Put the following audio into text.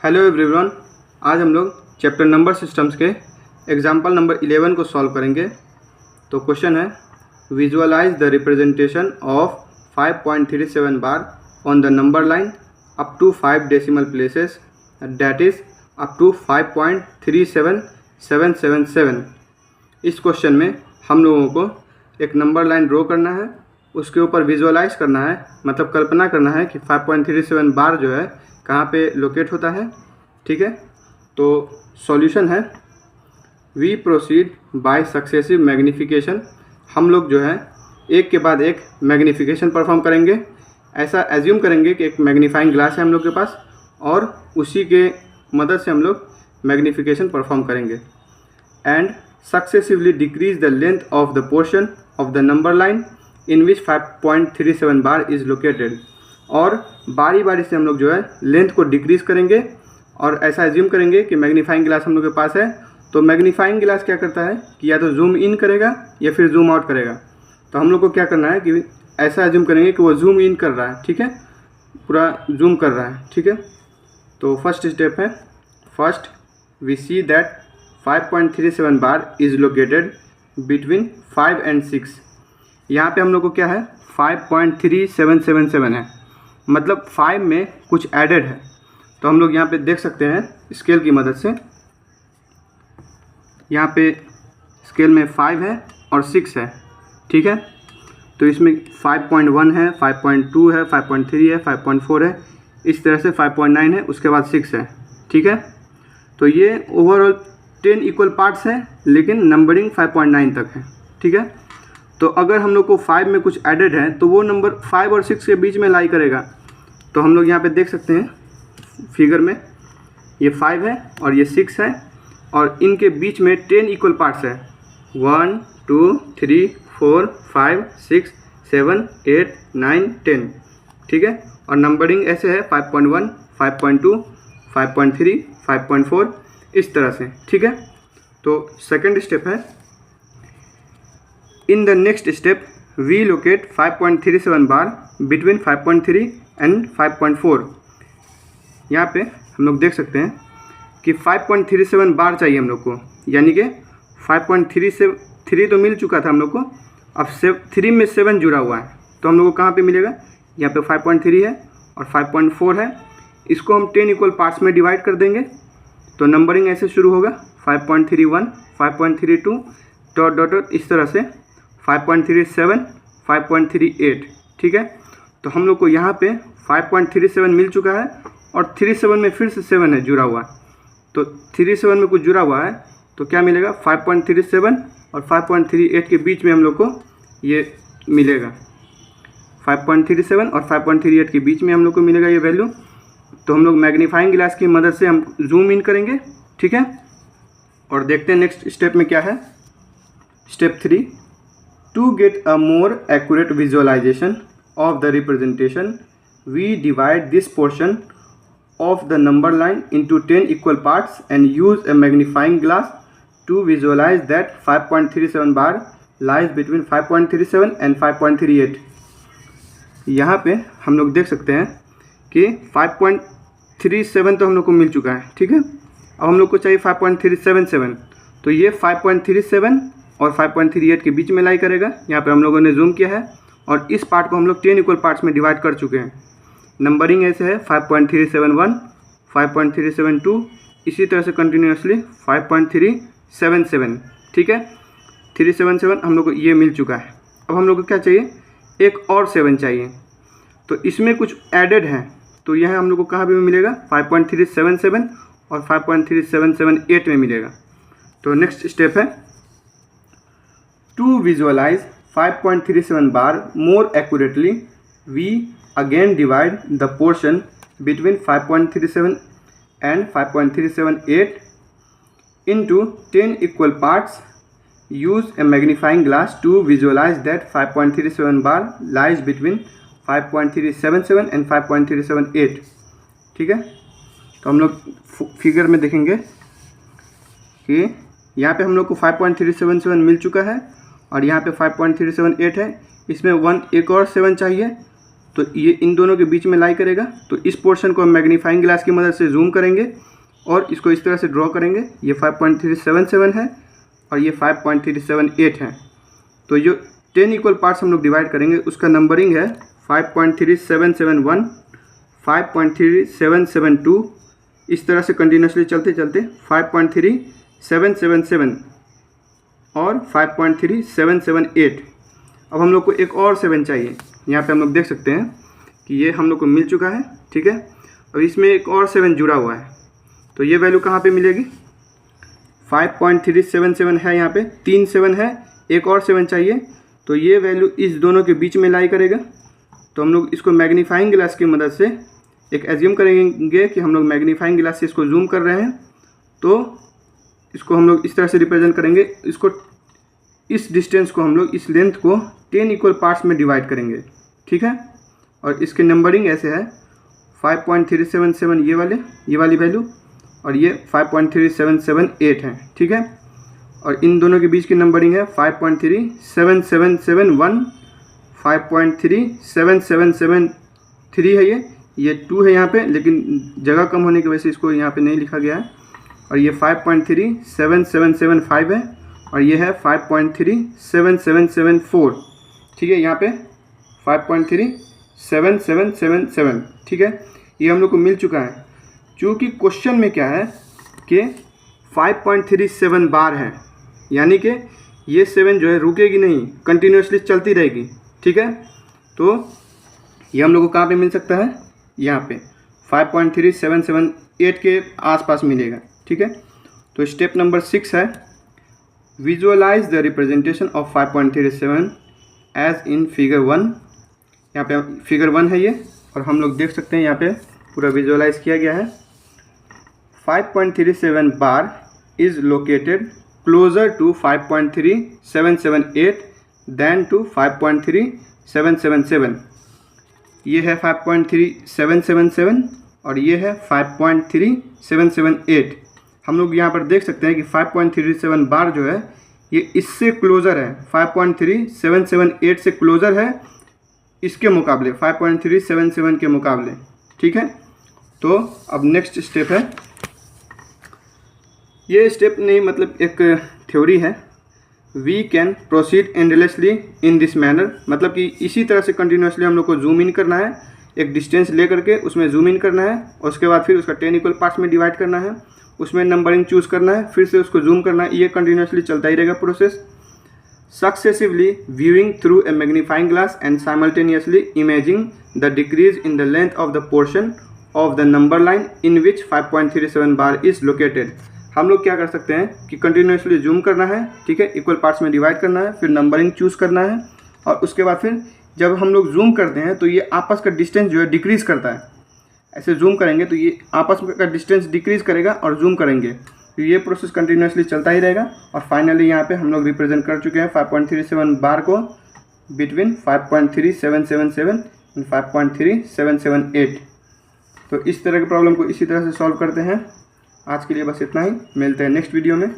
Hello everyone. आज हम लोग चैप्टर नंबर सिस्टम्स के एग्जाम्पल नंबर 11 को सॉल्व करेंगे। तो क्वेश्चन है, visualise the representation of 5.37 bar on the number line up to 5 decimal places, that is up to 5.37777। इस क्वेश्चन में हम लोगों को एक नंबर लाइन ड्रॉ करना है, उसके ऊपर विजुअलाइज करना है, मतलब कल्पना करना है कि 5.37 बार जो है कहाँ पे लोकेट होता है। ठीक है, तो सॉल्यूशन है, we proceed by successive magnification. हम लोग जो है एक के बाद एक मैग्नीफिकेशन परफॉर्म करेंगे। ऐसा एज्यूम करेंगे कि एक मैग्नीफाइंग ग्लास है हम लोग के पास और उसी के मदद से हम लोग मैग्नीफिकेशन परफॉर्म करेंगे। And successively decrease the length of the portion of the number line in which 5.37 bar is located. और बारी बारी से हम लोग जो है लेंथ को डिक्रीज़ करेंगे और ऐसा एज्यूम करेंगे कि मैग्नीफाइंग ग्लास हम लोग के पास है। तो मैग्नीफाइंग ग्लास क्या करता है कि या तो जूम इन करेगा या फिर जूम आउट करेगा। तो हम लोग को क्या करना है कि ऐसा एज्यूम करेंगे कि वो जूम इन कर रहा है। ठीक है, पूरा जूम कर रहा है। ठीक है, तो फर्स्ट स्टेप है, first we see that 5.37 bar is located between 5 and 6। यहाँ पे हम लोग को क्या है 5.3777 है, मतलब 5 में कुछ एडेड है। तो हम लोग यहाँ पे देख सकते हैं स्केल की मदद से। यहाँ पे स्केल में 5 है और 6 है। ठीक है, तो इसमें 5.1 है, 5.2 है, 5.3 है, 5.4 है, इस तरह से 5.9 है, उसके बाद 6 है। ठीक है, तो ये ओवरऑल 10 इक्वल पार्ट्स हैं, लेकिन नंबरिंग 5.9 तक है। ठीक है, तो अगर हम लोग को 5 में कुछ एडेड है तो वो नंबर 5 और 6 के बीच में लाई करेगा। तो हम लोग यहाँ पे देख सकते हैं फिगर में, ये 5 है और ये 6 है और इनके बीच में 10 इक्वल पार्ट्स है, 1 2 3 4 5 6 7 8 9 10। ठीक है, और नंबरिंग ऐसे है 5.1 5.2 5.3 5.4 इस तरह से। ठीक है, तो सेकंड स्टेप है, in the next step we locate 5.37 bar between 5.3 and 5.4। यहाँ पे हम लोग देख सकते हैं कि 5.37 बार चाहिए हम लोग को, यानी कि 5.3 तो मिल चुका था हम लोग को, अब 3 में 7 जुड़ा हुआ है। तो हम लोग को कहाँ पे मिलेगा, यहाँ पे 5.3 है और 5.4 है। इसको हम 10 इक्वल पार्ट्स में डिवाइड कर देंगे। तो नंबरिंग ऐसे शुरू होगा 5.31 5.32 डॉट डॉट डॉट इस तरह से 5.37 5.38। ठीक है, तो हम लोग को यहाँ पे 5.37 मिल चुका है और 37 में फिर से 7 है जुड़ा हुआ। तो 37 में कुछ जुड़ा हुआ है तो क्या मिलेगा 5.37 और 5.38 के बीच में हम लोग को ये मिलेगा, 5.37 और 5.38 के बीच में हम लोग को मिलेगा ये वैल्यू। तो हम लोग मैग्नीफाइंग ग्लास की मदद से हम जूम इन करेंगे। ठीक है, और देखते हैं नेक्स्ट स्टेप में क्या है। Step 3, to get a more accurate visualization of the representation, we divide this portion of the number line into 10 equal parts and use a magnifying glass to visualize that 5.37 bar lies between 5.37 and 5.38। यहाँ पे हम लोग देख सकते हैं कि 5.37 तो हम लोग को मिल चुका है। ठीक है, अब हम लोग को चाहिए 5.377। तो ये 5.37 और 5.38 के बीच में लाई करेगा। यहाँ पे हम लोगों ने जूम किया है और इस पार्ट को हम लोग 10 इक्वल पार्ट्स में डिवाइड कर चुके हैं। नंबरिंग ऐसे है 5.371 5.372, इसी तरह से कंटिन्यूसली 5.377। ठीक है, 377 हम लोग को ये मिल चुका है। अब हम लोग को क्या चाहिए, एक और 7 चाहिए। तो इसमें कुछ एडेड है, तो यह हम लोग को कहाँ पे मिलेगा 5.377 और 5.3778 में मिलेगा। तो नेक्स्ट स्टेप है, to visualize 5.37 bar more accurately, we again divide the portion between 5.37 and 5.378 into 10 equal parts. Use a magnifying glass to visualize that 5.37 bar lies between 5.377 and 5.378। ठीक है, तो हम लोग फिगर में देखेंगे कि यहाँ पे हम लोग को 5.377 मिल चुका है और यहाँ पे 5.378 है। इसमें एक और 7 चाहिए, तो ये इन दोनों के बीच में लाई करेगा। तो इस पोर्शन को हम मैग्नीफाइंग ग्लास की मदद से जूम करेंगे और इसको इस तरह से ड्रॉ करेंगे। ये 5.377 है और ये 5.378 है। तो जो 10 इक्वल पार्ट्स हम लोग डिवाइड करेंगे उसका नंबरिंग है 5.3771, 5.3772, इस तरह से कंटिन्यूसली चलते चलते 5.3777 और 5.3778। अब हम लोग को एक और 7 चाहिए। यहाँ पे हम लोग देख सकते हैं कि ये हम लोग को मिल चुका है, ठीक है। अब इसमें एक और 7 जुड़ा हुआ है, तो ये वैल्यू कहाँ पे मिलेगी? 5.377 है, यहाँ पे 3 7 है, एक और 7 चाहिए, तो ये वैल्यू इस दोनों के बीच में लाई करेगा। तो हम लोग इसको मैग्नीफाइंग ग्लास की मदद से एक एज्यूम करेंगे कि हम लोग मैग्नीफाइंग ग्लास से इसको जूम कर रहे हैं, तो इसको हम लोग इस तरह से रिप्रेजेंट करेंगे। इसको इस डिस्टेंस को हम लोग इस लेंथ को 10 इक्वल पार्ट्स में डिवाइड करेंगे, ठीक है। और इसके नंबरिंग ऐसे है 5.377 ये वाली वैल्यू और ये 5.3778 है, ठीक है। और इन दोनों के बीच की नंबरिंग है 5.37771, 5.37773 है, ये 2 है यहाँ पे, लेकिन जगह कम होने की वजह से इसको यहाँ पे नहीं लिखा गया है। और ये 5.37775 है और ये है 5.37774, ठीक है। यहाँ पे 5.37777, ठीक है। ये हम लोग को मिल चुका है। चूँकि क्वेश्चन में क्या है कि 5.37 बार है, यानी कि ये 7 जो है रुकेगी नहीं, कंटिन्यूसली चलती रहेगी, ठीक है। तो ये हम लोग को कहाँ पे मिल सकता है? यहाँ पे 5.3778 के आसपास मिलेगा, ठीक है। तो स्टेप नंबर 6 है visualise the representation of 5.37 as in figure 1। यहाँ पे फिगर 1 है ये, और हम लोग देख सकते हैं यहाँ पे पूरा विजुअलाइज किया गया है। 5.37 bar is located closer to 5.3778 than to 5.3777। ये है 5.3777 और ये है 5.3778। हम लोग यहाँ पर देख सकते हैं कि 5.37 बार जो है ये इससे क्लोज़र है, 5.3778 से क्लोज़र है इसके मुकाबले, 5.377 के मुकाबले, ठीक है। तो अब नेक्स्ट स्टेप है, ये स्टेप नहीं मतलब एक थ्योरी है। We can proceed endlessly in this manner, मतलब कि इसी तरह से कंटिन्यूसली हम लोग को जूम इन करना है, एक डिस्टेंस ले करके उसमें जूम इन करना है और उसके बाद फिर उसका 10 इक्वल पार्ट्स में डिवाइड करना है, उसमें नंबरिंग चूज़ करना है, फिर से उसको जूम करना है। ये कंटिन्यूसली चलता ही रहेगा process. Successively viewing through a magnifying glass and simultaneously imaging the decrease in the length of the portion of the number line in which 5.37 bar is located. हम लोग क्या कर सकते हैं कि कंटिन्यूसली जूम करना है, ठीक है, इक्वल पार्ट्स में डिवाइड करना है, फिर नंबरिंग चूज़ करना है और उसके बाद फिर जब हम लोग जूम करते हैं तो ये आपस का डिस्टेंस जो है डिक्रीज़ करता है। ऐसे जूम करेंगे तो ये आपस का डिस्टेंस डिक्रीज़ करेगा और जूम करेंगे, तो ये प्रोसेस कंटिन्यूसली चलता ही रहेगा। और फाइनली यहाँ पे हम लोग रिप्रेजेंट कर चुके हैं 5.37 बार को बिटवीन 5.3777 एंड 5.3778। तो इस तरह के प्रॉब्लम को इसी तरह से सॉल्व करते हैं। आज के लिए बस इतना ही, मिलते हैं नेक्स्ट वीडियो में।